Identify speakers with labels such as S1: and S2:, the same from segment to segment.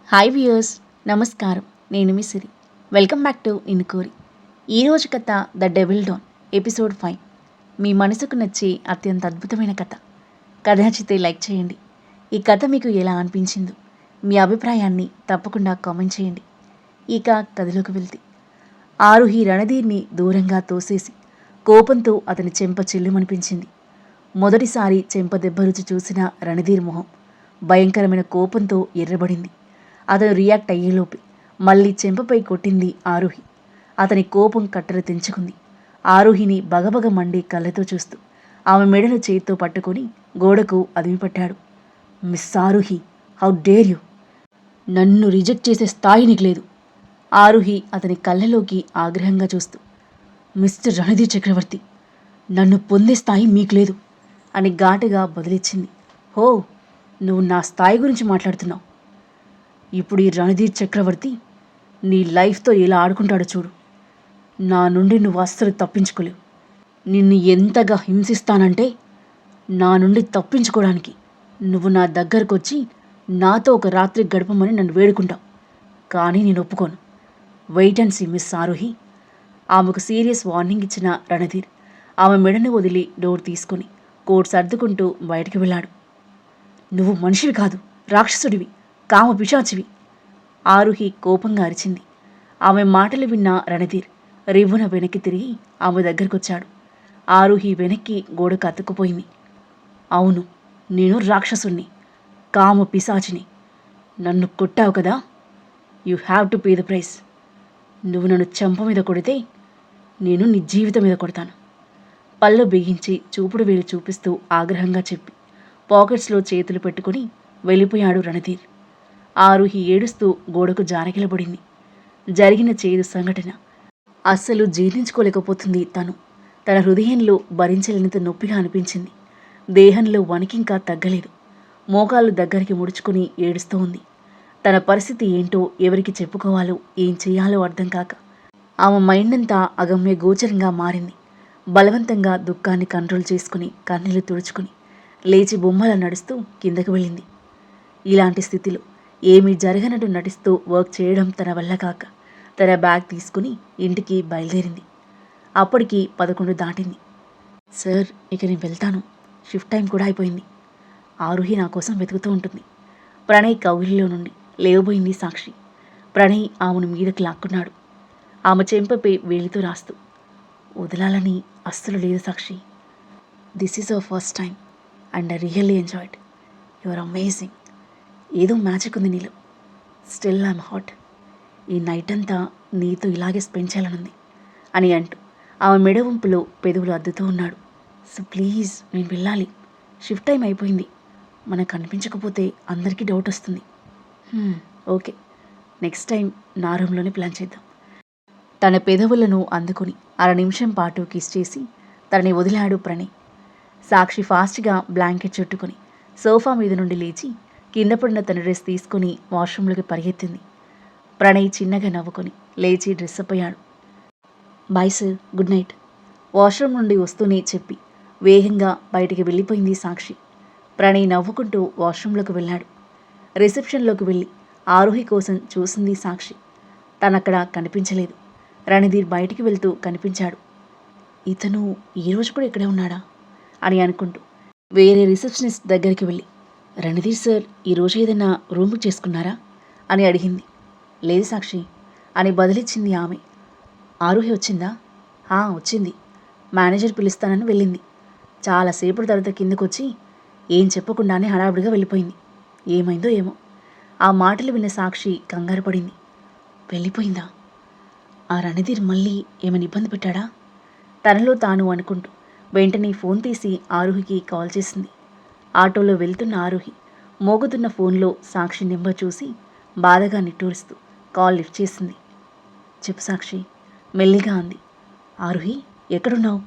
S1: Hi viewers, నమస్కారం. నేను మీ సిరి. వెల్కమ్ బ్యాక్ టు ఇన్కూరి. ఈరోజు కథ ద డెవిల్ డాన్ ఎపిసోడ్ 5. మీ మనసుకు నచ్చే అత్యంత అద్భుతమైన కథ. కథ నచ్చితే లైక్ చేయండి. ఈ కథ మీకు ఎలా అనిపించిందో మీ అభిప్రాయాన్ని తప్పకుండా కామెంట్ చేయండి. ఇక కథలోకి వెళ్తే, ఆరుహి రణధీర్ని దూరంగా తోసేసి కోపంతో అతని చెంప చెల్లుమనిపించింది. మొదటిసారి చెంప దెబ్బ రుచి చూసిన రణధీర్ మొహం భయంకరమైన కోపంతో ఎర్రబడింది. అతను రియాక్ట్ అయ్యేలోపే మళ్ళీ చెంపపై కొట్టింది ఆరుహి. అతని కోపం కట్టలు తెంచుకుంది. ఆరుహిని బగబగ మండే కళ్ళతో చూస్తూ ఆమె మెడను చేత్తో పట్టుకొని గోడకు అదిమిపట్టాడు. Miss Aarohi, how dare you! నన్ను రిజెక్ట్ చేసే స్థాయి నీకు లేదు. ఆరుహి అతని కళ్ళలోకి ఆగ్రహంగా చూస్తూ, మిస్టర్ రణధీర్ చక్రవర్తి, నన్ను పొందే స్థాయి మీకు లేదు అని ఘాటుగా బదులిచ్చింది. హో, నువ్వు నా స్థాయి గురించి మాట్లాడుతున్నావు. ఇప్పుడు ఈ రణధీర్ చక్రవర్తి నీ లైఫ్తో ఎలా ఆడుకుంటాడో చూడు. నా నుండి నువ్వు అస్సలు తప్పించుకోలేవు. నిన్ను ఎంతగా హింసిస్తానంటే, నా నుండి తప్పించుకోవడానికి నువ్వు నా దగ్గరకు వచ్చి నాతో ఒక రాత్రి గడపమని నన్ను వేడుకుంటావు. కానీ నేను ఒప్పుకోను. Wait and see miss Aaruhi. ఆమెకు సీరియస్ వార్నింగ్ ఇచ్చిన రణధీర్ ఆమె మెడను వదిలి డోర్ తీసుకుని కోట్ సర్దుకుంటూ బయటికి వెళ్ళాడు. నువ్వు మనిషివి కాదు, రాక్షసుడివి, కామ పిశాచివి. ఆరుహి కోపంగా అరిచింది. ఆమె మాటలు విన్న రణధీర్ రివ్వున వెనక్కి తిరిగి ఆమె దగ్గరకొచ్చాడు. ఆరుహి వెనక్కి గోడకు అతుక్కుపోయింది. అవును, నేను రాక్షసుణ్ణి, కామ పిశాచిని. నన్ను కొట్టావు కదా, you have to pay the price. నువ్వు నన్ను చెంప మీద కొడితే నేను నీ జీవితం మీద కొడతాను. పళ్ళు బిగించి చూపుడు వేలు చూపిస్తూ ఆగ్రహంగా చెప్పి పాకెట్స్లో చేతులు పెట్టుకుని వెళ్ళిపోయాడు రణధీర్. ఆరుహి ఏడుస్తూ గోడకు జానకిలబడింది. జరిగిన చేదు సంఘటన అస్సలు జీర్ణించుకోలేకపోతుంది. తన హృదయంలో భరించలేనంత నొప్పిగా అనిపించింది. దేహంలో వణికింకా తగ్గలేదు. మోకాళ్ళు దగ్గరికి ముడుచుకుని ఏడుస్తూ ఉంది. తన పరిస్థితి ఏంటో ఎవరికి చెప్పుకోవాలో ఏం చేయాలో అర్థం కాక ఆమె మైండ్ అంతా అగమ్య గోచరంగా మారింది. బలవంతంగా దుఃఖాన్ని కంట్రోల్ చేసుకుని కన్నీళ్లు తుడుచుకుని లేచి బొమ్మలా నడుస్తూ కిందకు వెళ్ళింది. ఇలాంటి స్థితిలో ఏమీ జరగనట్టు నటిస్తూ వర్క్ చేయడం తన వల్ల కాక తన బ్యాగ్ తీసుకుని ఇంటికి బయలుదేరింది. అప్పటికి 11 దాటింది. సార్, ఇక నేను వెళ్తాను. షిఫ్ట్ టైం కూడా అయిపోయింది. ఆరుహి నా కోసం వెతుకుతూ ఉంటుంది. ప్రణయ్ కౌగిలిలో నుండి లేవబోయింది సాక్షి. ప్రణయ్ ఆమెను మీదకి లాక్కున్నాడు. ఆమె చెంపపై వేలితో రాస్తూ, వదలాలని అస్సలు లేదు Sakshi. This is our first time and I really enjoyed. You are amazing. ఏదో మ్యాజిక్ ఉంది నీలో. Still I'm hot. ఈ నైట్ అంతా నీతో ఇలాగే స్పెండ్ చేయాలనుంది అని అంటూ ఆమె మెడవంపులో పెదవులు అద్దుతూ ఉన్నాడు. సో ప్లీజ్, నేను వెళ్ళాలి. షిఫ్ట్ టైం అయిపోయింది. మనకు కనిపించకపోతే అందరికీ డౌట్ వస్తుంది. ఓకే, నెక్స్ట్ టైం నా రూమ్లోనే ప్లాన్ చేద్దాం. తన పెదవులను అందుకుని 1/2 నిమిషం పాటు కిస్ చేసి తనని వదిలాడు ప్రణయ్. సాక్షి ఫాస్ట్గా బ్లాంకెట్ చుట్టుకుని సోఫా మీద నుండి లేచి కింద పడిన తన డ్రెస్ తీసుకుని వాష్రూమ్లోకి పరిగెత్తింది. ప్రణయ్ చిన్నగా నవ్వుకొని లేచి డ్రెస్ అప్ అయ్యాడు. Bye sir, good night. Washroom నుండి వస్తూనే చెప్పి వేగంగా బయటికి వెళ్ళిపోయింది సాక్షి. ప్రణయ్ నవ్వుకుంటూ వాష్రూమ్లోకి వెళ్ళాడు. రిసెప్షన్లోకి వెళ్ళి ఆరుహి కోసం చూసింది సాక్షి. తనక్కడ కనిపించలేదు. రణధీర్ బయటికి వెళ్తూ కనిపించాడు. ఇతను ఈరోజు కూడా ఇక్కడే ఉన్నాడా అని అనుకుంటూ వేరే రిసెప్షనిస్ట్ దగ్గరికి వెళ్ళి, రణధీర్ సార్ ఈరోజు ఏదైనా రూమ్ బుక్ చేసుకున్నారా అని అడిగింది. లేదు సాక్షి అని బదిలిచ్చింది ఆమె. ఆరుహి వచ్చిందా? వచ్చింది. మేనేజర్ పిలుస్తానని వెళ్ళింది. చాలాసేపటి తర్వాత కిందకొచ్చి ఏం చెప్పకుండానే హడావిడిగా వెళ్ళిపోయింది. ఏమైందో ఏమో. ఆ మాటలు విన్న సాక్షి కంగారు పడింది. వెళ్ళిపోయిందా? ఆ రణధీర్ మళ్ళీ ఏమైనా ఇబ్బంది పెట్టాడా? తనలో తాను అనుకుంటూ వెంటనే ఫోన్ తీసి ఆరుహికి కాల్ చేసింది. ఆటోలో వెళ్తున్న ఆరుహి మోగుతున్న ఫోన్లో సాక్షి నెంబర్ చూసి బాధగా నిట్టూరుస్తూ కాల్ లిఫ్ట్ చేసింది. చెప్పు సాక్షి, మెల్లిగా అంది. ఆరుహి, ఎక్కడున్నావు?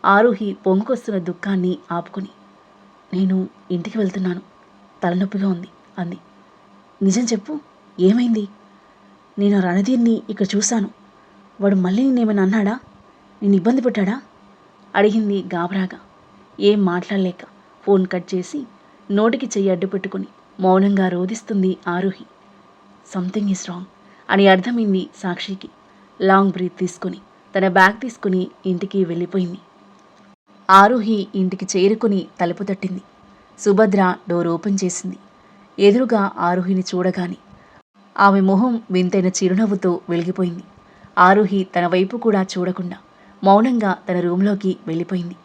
S1: ఆరుహి పొంగుకొస్తున్న దుఃఖాన్ని ఆపుకుని, నేను ఇంటికి వెళ్తున్నాను, తలనొప్పిగా ఉంది అంది. నిజం చెప్పు, ఏమైంది? నేను రణధీర్ని ఇక్కడ చూశాను. వాడు మళ్ళీ నేనేమైనా అన్నాడా? నేను ఇబ్బంది పెట్టాడా అడిగింది గాబరాగా. ఏం మాట్లాడలేక ఫోన్ కట్ చేసి నోటికి చెయ్యి అడ్డు పెట్టుకుని మౌనంగా రోదిస్తుంది ఆరుహి. సంథింగ్ ఈజ్ రాంగ్ అని అర్థమైంది సాక్షికి. లాంగ్ బ్రీత్ తీసుకుని తన బ్యాగ్ తీసుకుని ఇంటికి వెళ్ళిపోయింది. ఆరుహి ఇంటికి చేరుకుని తలుపు తట్టింది. సుభద్ర డోర్ ఓపెన్ చేసింది. ఎదురుగా ఆరుహిని చూడగానే ఆమె మొహం వింతైన చిరునవ్వుతో వెలిగిపోయింది. ఆరుహి తన వైపు కూడా చూడకుండా మౌనంగా తన రూంలోకి వెళ్ళిపోయింది.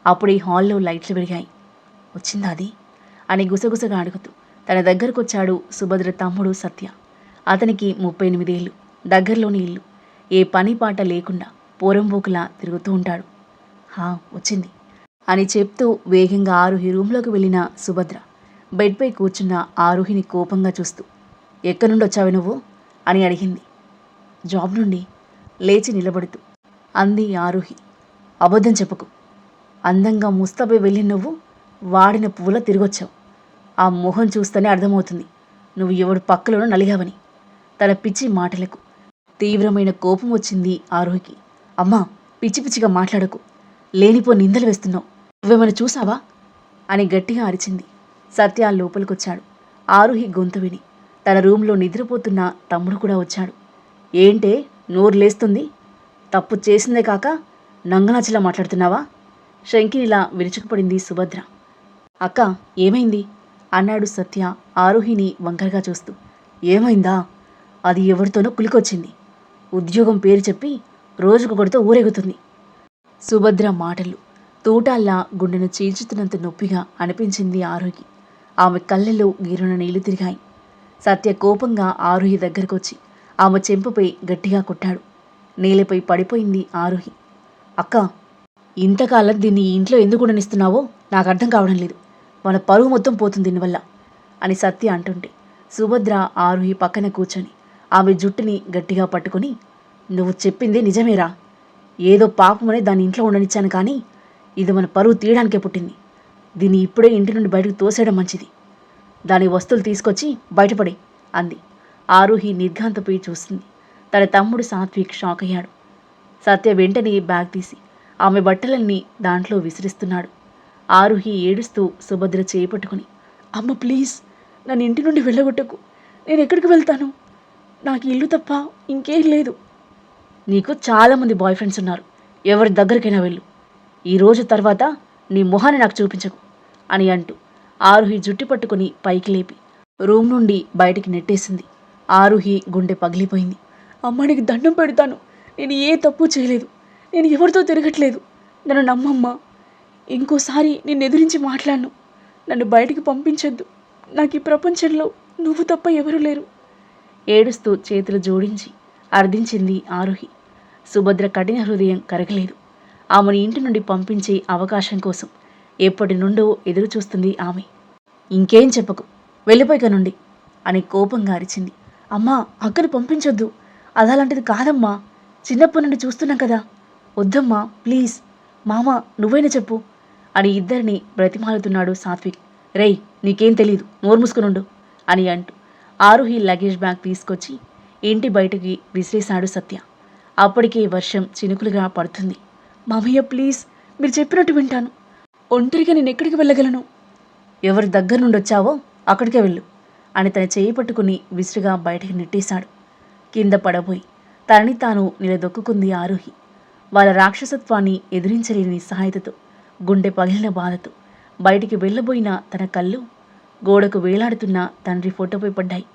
S1: అప్పుడే హాల్లో లైట్లు వెలిగాయి. వచ్చిందా అది అని గుసగుసగా అడుగుతూ తన దగ్గరకొచ్చాడు సుభద్ర తమ్ముడు సత్య. అతనికి 38 ఏళ్ళు, దగ్గరలోని ఇల్లు. ఏ పని పాట లేకుండా పోరంబోకులా తిరుగుతూ ఉంటాడు. వచ్చింది అని చెప్తూ వేగంగా ఆరుహి రూంలోకి వెళ్ళిన సుభద్ర బెడ్పై కూర్చున్న ఆరుహిని కోపంగా చూస్తూ, ఎక్కడి నుండి వచ్చావు నువ్వు అని అడిగింది. జాబ్ నుండి లేచి నిలబడుతూ అంది ఆరుహి. అబద్ధం చెప్పకు. అందంగా ముస్తాబై వెళ్ళి నువ్వు వాడిన పువ్వులా తిరిగొచ్చావు. ఆ మొహం చూస్తేనే అర్థమవుతుంది నువ్వు ఎవడు పక్కలోనో నలిగావని. తన పిచ్చి మాటలకు తీవ్రమైన కోపం వచ్చింది ఆరుహికి. అమ్మా, పిచ్చి పిచ్చిగా మాట్లాడకు. లేనిపో నిందలు వేస్తున్నావు. నువ్వేమైనా చూసావా అని గట్టిగా అరిచింది. సత్య లోపలికొచ్చాడు. ఆరుహి గొంతు విని తన రూంలో నిద్రపోతున్న తమ్ముడు కూడా వచ్చాడు. ఏంటే నోరు లేస్తుంది? తప్పు చేసిందే కాక నంగనాచిలా మాట్లాడుతున్నావా? శంకినిలా విరుచుకుపడింది సుభద్ర. అక్క, ఏమైంది అన్నాడు సత్య ఆరుహిని వంకరగా చూస్తూ. ఏమైందా? అది ఎవరితోనో కులికొచ్చింది. ఉద్యోగం పేరు చెప్పి రోజుకొకటితో ఊరేగుతుంది. సుభద్ర మాటలు తూటాల్లా గుండెను చీల్చుతున్నంత నొప్పిగా అనిపించింది ఆరుహికి. ఆమె కళ్ళల్లో గీరున నీళ్లు తిరిగాయి. సత్య కోపంగా ఆరుహి దగ్గరకొచ్చి ఆమె చెంపపై గట్టిగా కొట్టాడు. నేలపై పడిపోయింది ఆరుహి. అక్క, ఇంతకాలం దీన్ని ఈ ఇంట్లో ఎందుకు ఉండనిస్తున్నావో నాకు అర్థం కావడం లేదు. మన పరువు మొత్తం పోతుంది దీనివల్ల అని సత్య అంటుంటే సుభద్ర ఆరుహి పక్కన కూర్చొని ఆమె జుట్టుని గట్టిగా పట్టుకుని, నువ్వు చెప్పింది నిజమేరా. ఏదో పాపమని దాన్ని ఇంట్లో ఉండనిచ్చాను, కానీ ఇది మన పరువు తీయడానికే పుట్టింది. దీన్ని ఇప్పుడే ఇంటి నుండి బయటకు తోసేయడం మంచిది. దాని వస్తువులు తీసుకొచ్చి బయటపడి అంది. ఆరుహి నిర్ఘాంతపోయి చూస్తుంది. తన తమ్ముడు సాత్విక్ షాక్ అయ్యాడు. సత్య వెంటనే బ్యాగ్ తీసి ఆమె బట్టలన్నీ దాంట్లో విసిరిస్తున్నాడు. ఆరుహి ఏడుస్తూ సుభద్ర చేపట్టుకుని, అమ్మ ప్లీజ్, నన్ను ఇంటి నుండి వెళ్ళగొట్టకు. నేను ఎక్కడికి వెళ్తాను? నాకు ఇల్లు తప్ప ఇంకేం లేదు. నీకు చాలామంది బాయ్ ఫ్రెండ్స్ ఉన్నారు. ఎవరి దగ్గరికైనా వెళ్ళు. ఈరోజు తర్వాత నీ మొహాన్ని నాకు చూపించకు అని అంటూ ఆరుహి జుట్టు పట్టుకుని పైకి లేపి రూమ్ నుండి బయటికి నెట్టేసింది. ఆరుహి గుండె పగిలిపోయింది. అమ్మానికి దండం పెడతాను. నేను ఏ తప్పు చేయలేదు. నేను ఎవరితో తిరగట్లేదు. నన్ను నమ్మమ్మా. ఇంకోసారి నిన్ను ఎదిరించి మాట్లాడను. నన్ను బయటికి పంపించొద్దు. నాకు ఈ ప్రపంచంలో నువ్వు తప్ప ఎవరూ లేరు. ఏడుస్తూ చేతులు జోడించి అర్థించింది ఆరుహి. సుభద్ర కఠిన హృదయం కరగలేదు. ఆమెను ఇంటి నుండి పంపించే అవకాశం కోసం ఎప్పటి నుండో ఎదురు చూస్తుంది ఆమె. ఇంకేం చెప్పకు, వెళ్ళిపోయిక నుండి అని కోపంగా అరిచింది. అమ్మా, అక్కను పంపించొద్దు. అదాలాంటిది కాదమ్మా. చిన్నప్పటి నుండి చూస్తున్నాం కదా. వద్దమ్మా ప్లీజ్. మామ, నువ్వైనా చెప్పు అని ఇద్దరిని బ్రతిమాలుతున్నాడు సాత్విక్. రేయ్, నీకేం తెలీదు, నోరు మూసుకునుండు అని అంటూ ఆరుహి లగేజ్ బ్యాగ్ తీసుకొచ్చి ఇంటి బయటకి విసిరేశాడు సత్య. అప్పటికే వర్షం చినుకులుగా పడుతుంది. మామయ్య ప్లీజ్, మీరు చెప్పినట్టు వింటాను. ఒంటరిగా నేను ఎక్కడికి వెళ్ళగలను? ఎవరి దగ్గర నుండి వచ్చావో అక్కడికే వెళ్ళు అని తన చేయి పట్టుకుని విసురుగా బయటికి నెట్టేశాడు. కింద పడబోయి తనని తాను నిలదొక్కుంది ఆరుహి. వాళ్ళ రాక్షసత్వాన్ని ఎదిరించలేని నిస్సహాయతతో, గుండె పగిలిన బాధతో బయటికి వెళ్ళబోయిన తన కళ్ళు గోడకు వేలాడుతున్న తండ్రి ఫోటోపై పడ్డాయి.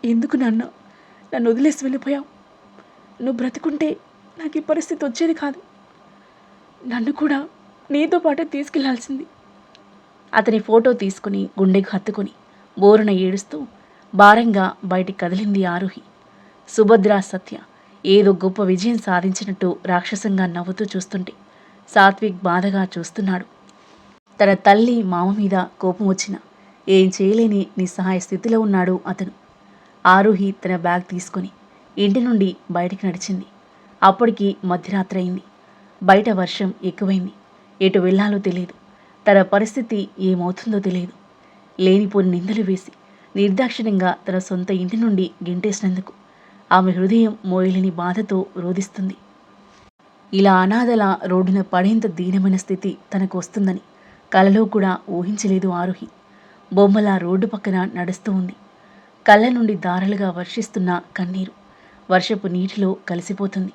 S1: ఎందుకు నాన్న నన్ను వదిలేసి వెళ్ళిపోయావు? నువ్వు బ్రతుకుంటే నాకు ఈ పరిస్థితి వచ్చేది కాదు. నన్ను కూడా నీతో పాటే తీసుకెళ్లాల్సింది. అతని ఫోటో తీసుకుని గుండెకు హత్తుకుని బోరున ఏడుస్తూ భారంగా బయటికి కదిలింది ఆరుహి. సుభద్ర, సత్య ఏదో గొప్ప విజయం సాధించినట్టు రాక్షసంగా నవ్వుతూ చూస్తుంటే సాత్విక్ బాధగా చూస్తున్నాడు. తన తల్లి, మామ మీద కోపం వచ్చినా ఏం చేయలేని నిస్సహాయ స్థితిలో ఉన్నాడు అతను. ఆరుహి తన బ్యాగ్ తీసుకొని ఇంటి నుండి బయటికి నడిచింది. అప్పటికి మధ్యరాత్రి అయింది. బయట వర్షం ఎక్కువైంది. ఎటు వెళ్లాలో తెలియదు. తన పరిస్థితి ఏమవుతుందో తెలియదు. లేనిపోని నిందలు వేసి నిర్దాక్షిణ్యంగా తన సొంత ఇంటి నుండి గెంటేసినందుకు ఆమె హృదయం మోయలేని బాధతో రోదిస్తుంది. ఇలా అనాథల రోడ్డున పడేంత దీనమైన స్థితి తనకు వస్తుందని కలలో కూడా ఊహించలేదు ఆరుహి. బొమ్మల రోడ్డు పక్కన నడుస్తూ ఉంది. కళ్ళ నుండి దారలుగా వర్షిస్తున్న కన్నీరు వర్షపు నీటిలో కలిసిపోతుంది.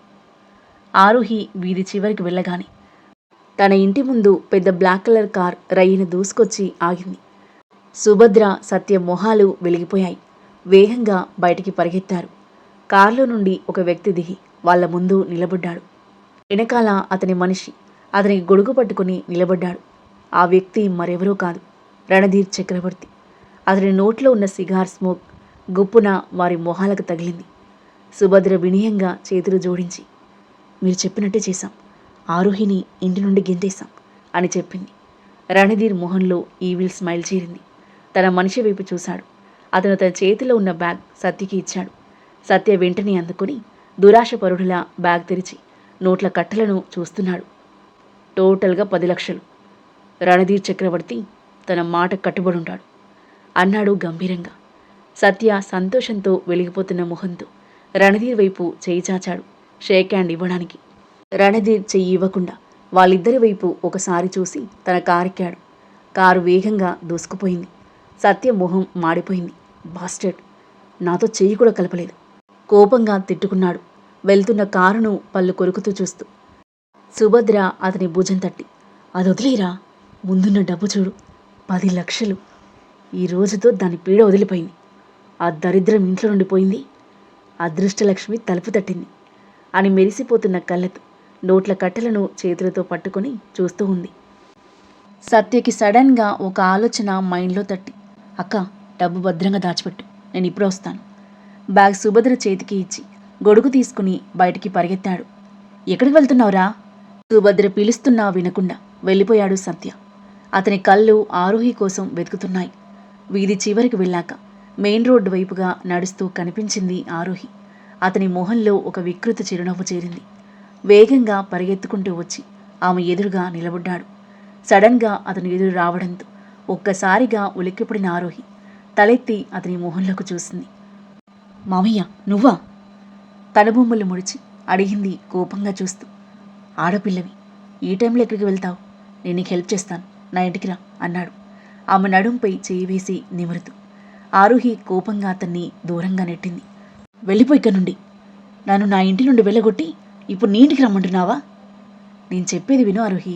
S1: ఆరుహి వీధి చివరికి వెళ్ళగానే తన ఇంటి ముందు పెద్ద బ్లాక్ కలర్ కార్ రయ్యిన దూసుకొచ్చి ఆగింది. సుభద్ర, సత్య మొహాలు వెలిగిపోయాయి. వేగంగా బయటికి పరిగెత్తారు. కారులో నుండి ఒక వ్యక్తి దిగి వాళ్ల ముందు నిలబడ్డాడు. వెనకాల అతని మనిషి అతనికి గొడుగు పట్టుకుని నిలబడ్డాడు. ఆ వ్యక్తి మరెవరో కాదు, రణధీర్ చక్రవర్తి. అతని నోట్లో ఉన్న సిగార్ స్మోక్ గుప్పున వారి మొహాలకు తగిలింది. సుభద్ర వినయంగా చేతులు జోడించి, మీరు చెప్పినట్టే చేశాం, ఆరుహిని ఇంటి నుండి గెంటేశాం అని చెప్పింది. రణధీర్ మొహంలో ఈవిల్ స్మైల్ చేరింది. తన మనిషి వైపు చూశాడు. అతను తన చేతిలో ఉన్న బ్యాగ్ సత్యకి ఇచ్చాడు. సత్య వెంటనే అందుకుని దురాశపరుడులా బ్యాగ్ తెరిచి నోట్ల కట్టలను చూస్తున్నాడు. టోటల్గా 10 లక్షలు. రణధీర్ చక్రవర్తి తన మాట కట్టుబడుంటాడు అన్నాడు గంభీరంగా. సత్య సంతోషంతో వెలిగిపోతున్న మొహంతో రణధీర్ వైపు చేయి చాచాడు షేక్ హ్యాండ్ ఇవ్వడానికి. రణధీర్ చెయ్యి ఇవ్వకుండా వాళ్ళిద్దరి వైపు ఒకసారి చూసి తన కారెక్కాడు. కారు వేగంగా దూసుకుపోయింది. సత్య మొహం మాడిపోయింది. బాస్టర్డ్, నాతో చెయ్యి కూడా కలపలేదు. కోపంగా తిట్టుకున్నాడు వెళ్తున్న కారును పళ్ళు కొరుకుతూ చూస్తూ. సుభద్ర అతని భుజం తట్టి, అది వదిలేరా, ముందున్న డబ్బు చూడు, 10 లక్షలు. ఈ రోజుతో దాని పీడ వదిలిపోయింది. ఆ దరిద్రం ఇంట్లో నుండి పోయింది. అదృష్టలక్ష్మి తలుపు తట్టింది అని మెరిసిపోతున్న కళ్ళతో నోట్ల కట్టెలను చేతులతో పట్టుకొని చూస్తూ ఉంది. సత్యకి సడన్గా ఒక ఆలోచన మైండ్లో తట్టి, అక్క, డబ్బు భద్రంగా దాచిపెట్టు, నేను ఇప్పుడే వస్తాను. బ్యాగ్ సుభద్ర చేతికి ఇచ్చి గొడుగు తీసుకుని బయటికి పరిగెత్తాడు. ఎక్కడికి వెళ్తున్నావురా? సుభద్ర పిలుస్తున్నా వినకుండా వెళ్ళిపోయాడు సత్య. అతని కళ్ళు ఆరోహి కోసం వెతుకుతున్నాయి. వీధి చివరికి వెళ్ళాక మెయిన్ రోడ్డు వైపుగా నడుస్తూ కనిపించింది ఆరోహి. అతని మొహంలో ఒక వికృత చిరునవ్వు చేరింది. వేగంగా పరిగెత్తుకుంటూ వచ్చి ఆమె ఎదురుగా నిలబడ్డాడు. సడన్గా అతను ఎదురు రావడంతో ఒక్కసారిగా ఉలిక్కిపడిన ఆరోహి తలెత్తి అతని మొహంలోకి చూసింది. మామయ్య, నువ్వా? కనుబొమ్మలు ముడిచి అడిగింది కోపంగా చూస్తూ. ఆడపిల్లవి, ఈ టైంలో ఎక్కడికి వెళ్తావు? నేను నీకు హెల్ప్ చేస్తాను, నా ఇంటికి రా అన్నాడు ఆమె నడుంపై చేయి వేసి నిమురుతూ. ఆరుహి కోపంగా అతన్ని దూరంగా నెట్టింది. వెళ్ళిపోయి ఇక్కడి నుండి. నన్ను నా ఇంటి నుండి వెళ్ళగొట్టి ఇప్పుడు నీ ఇంటికి రమ్మంటున్నావా? నేను చెప్పేది విను ఆరుహి.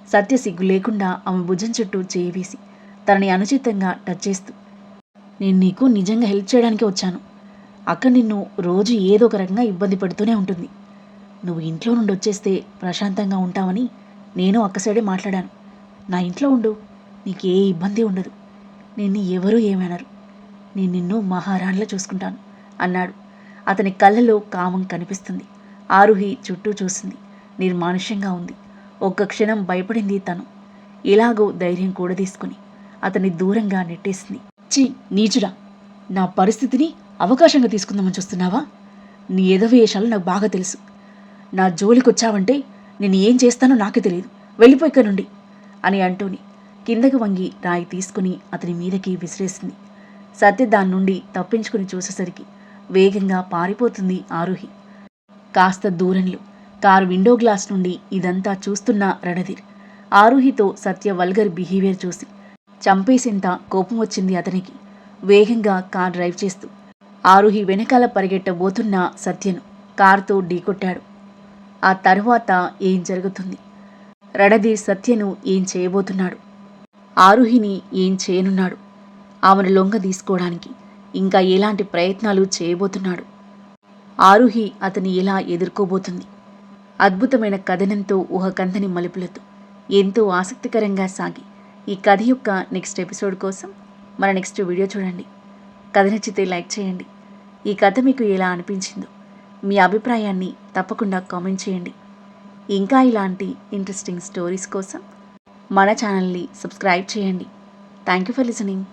S1: సత్య సిగ్గు లేకుండా ఆమె భుజం చుట్టూ చేయి వేసి తనని అనుచితంగా టచ్ చేస్తూ, నేను నీకు నిజంగా హెల్ప్ చేయడానికి వచ్చాను. అక్క నిన్ను రోజు ఏదో ఒక రకంగా ఇబ్బంది పెడుతూనే ఉంటుంది. నువ్వు ఇంట్లో నుండి వచ్చేస్తే ప్రశాంతంగా ఉంటావని నేను అక్క సైడే మాట్లాడాను. నా ఇంట్లో ఉండు, నీకు ఏ ఇబ్బంది ఉండదు. నిన్ను ఎవరూ ఏమనరు. నేను నిన్ను మహారాణిలా చూసుకుంటాను అన్నాడు. అతని కళ్ళలో కామం కనిపిస్తుంది. ఆరుహి చుట్టూ చూసింది. నిర్మానుష్యంగా ఉంది. ఒక్క క్షణం భయపడింది తను. ఎలాగో ధైర్యం కూడా తీసుకుని అతన్ని దూరంగా నెట్టేసింది. చి నీచుడా, నా పరిస్థితిని అవకాశంగా తీసుకుందామని చూస్తున్నావా? నీ ఎదవేషాలు నాకు బాగా తెలుసు. నా జోలికొచ్చావంటే నేను ఏం చేస్తానో నాకే తెలియదు. వెళ్ళిపోయి ఇక్కడి నుండి అని అంటూని కిందకి వంగి రాయి తీసుకుని అతని మీదకి విసిరేసింది. సత్య దాని నుండి తప్పించుకుని చూసేసరికి వేగంగా పారిపోతుంది ఆరుహి. కాస్త దూరంలో కారు విండో గ్లాస్ నుండి ఇదంతా చూస్తున్న రణధీర్ ఆరుహితో సత్య వల్గర్ బిహేవియర్ చూసి చంపేసేంత కోపం వచ్చింది అతనికి. వేగంగా కార్ డ్రైవ్ చేస్తూ ఆరుహి వెనకాల పరిగెట్టబోతున్న సత్యను కారుతో ఢీకొట్టాడు. ఆ తరువాత ఏం జరుగుతుంది? రణధీర్ సత్యను ఏం చేయబోతున్నాడు? ఆరుహిని ఏం చేయనున్నాడు? ఆమెను లొంగ తీసుకోవడానికి ఇంకా ఎలాంటి ప్రయత్నాలు చేయబోతున్నాడు? ఆరుహి అతని ఎలా ఎదుర్కోబోతుంది? అద్భుతమైన కథనంతో ఊహకందని మలుపులతో ఎంతో ఆసక్తికరంగా సాగి ఈ కథ యొక్క నెక్స్ట్ ఎపిసోడ్ కోసం మన నెక్స్ట్ వీడియో చూడండి. కథ నచ్చితే లైక్ చేయండి. ఈ కథ మీకు ఎలా అనిపించిందో మీ అభిప్రాయాన్ని తప్పకుండా కామెంట్ చేయండి. ఇంకా ఇలాంటి ఇంట్రెస్టింగ్ స్టోరీస్ కోసం మన ఛానల్ని సబ్స్క్రైబ్ చేయండి. Thank you for listening.